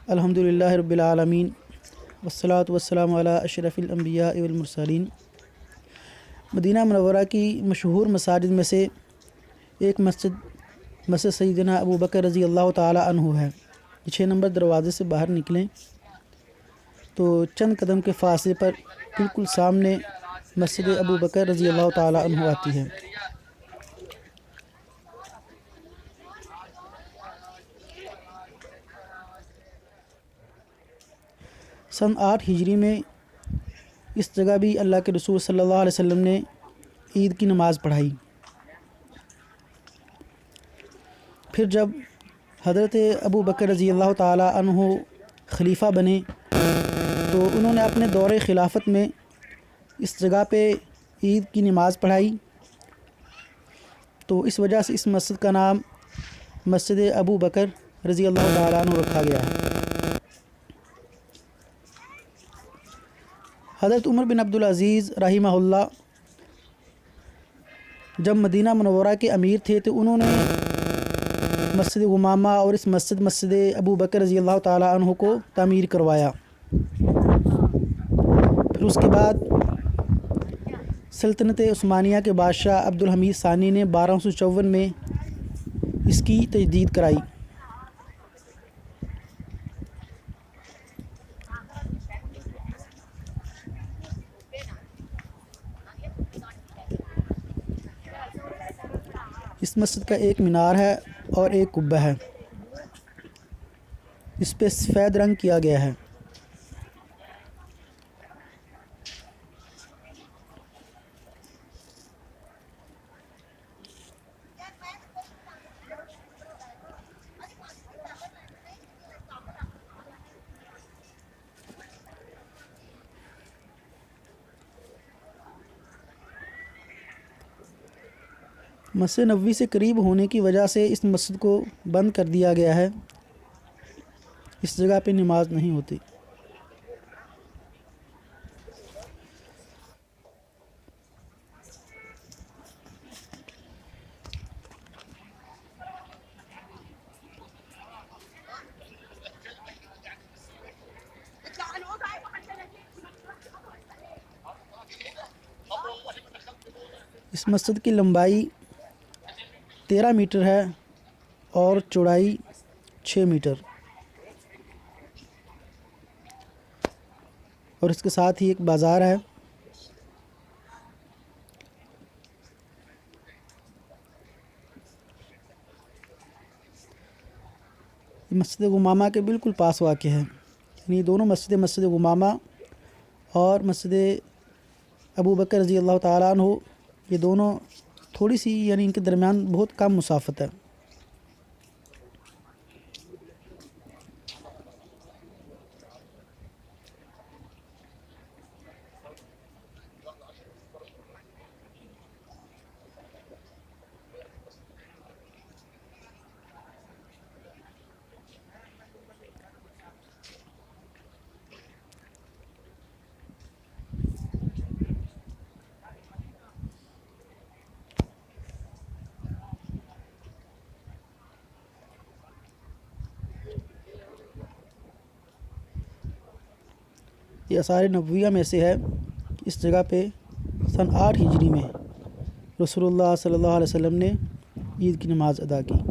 अल्हम्दुलिल्लाहि रब्बिल आलमीन वस्सलातु वस्सलामु अला अशरफिल अंबिया वल मुरसलीन। मदीना मुनव्वरा की मशहूर मसाजिद में से एक मस्जिद सैयदना अबू बकर रज़ी अल्लाह ताला अन्हु है। 6 नंबर दरवाज़े से बाहर निकलें तो चंद कदम के फासले पर बिल्कुल सामने मस्जिद अबू बकर रज़ी अल्लाह ताला अन्हु आती है। सन 8 हिजरी में इस जगह भी अल्लाह के रसूल सल्लल्लाहु अलैहि वसल्लम ने ईद की नमाज़ पढ़ाई। फिर जब हज़रत अबू बकर रज़ी अल्लाह ताला अन्हु खलीफ़ा बने तो उन्होंने अपने दौरे खिलाफत में इस जगह पे ईद की नमाज़ पढ़ाई। तो इस वजह से इस मस्जिद का नाम मस्जिद अबू बकर रज़ी अल्लाह ताला अन्हु रखा गया है। हज़रत उमर बिन अब्दुल अज़ीज़ रहिमहुल्लाह जब मदीना मुनव्वरा के अमीर थे तो उन्होंने मस्जिद गुमामा और इस मस्जिद अबू बकर रज़ी अल्लाह ताला अन्हु को तामीर करवाया। फिर उसके बाद सल्तनत उस्मानिया के बादशाह अब्दुल हमीद सानी ने 1254 में इसकी तजदीद कराई। इस मस्जिद का एक मीनार है और एक कुब्बा है। इस पे सफ़ेद रंग किया गया है। मस्जिद नबवी से करीब होने की वजह से इस मस्जिद को बंद कर दिया गया है। इस जगह पे नमाज नहीं होती। इस मस्जिद की लंबाई 13 मीटर है और चौड़ाई 6 मीटर और इसके साथ ही एक बाज़ार है। मस्जिद गुमामा के बिल्कुल पास वाक़ है। यानी दोनों मस्जिद गुमामा और मस्जिद अबू बकर रज़ी अल्लाह ताला अन्हु ये दोनों थोड़ी सी यानी इनके दरमियान बहुत कम मुसाफत है। ये आसार नबविया में से है। इस जगह पे सन 8 हिजरी में रसूलुल्लाह सल्लल्लाहु अलैहि वसल्लम ने ईद की नमाज़ अदा की।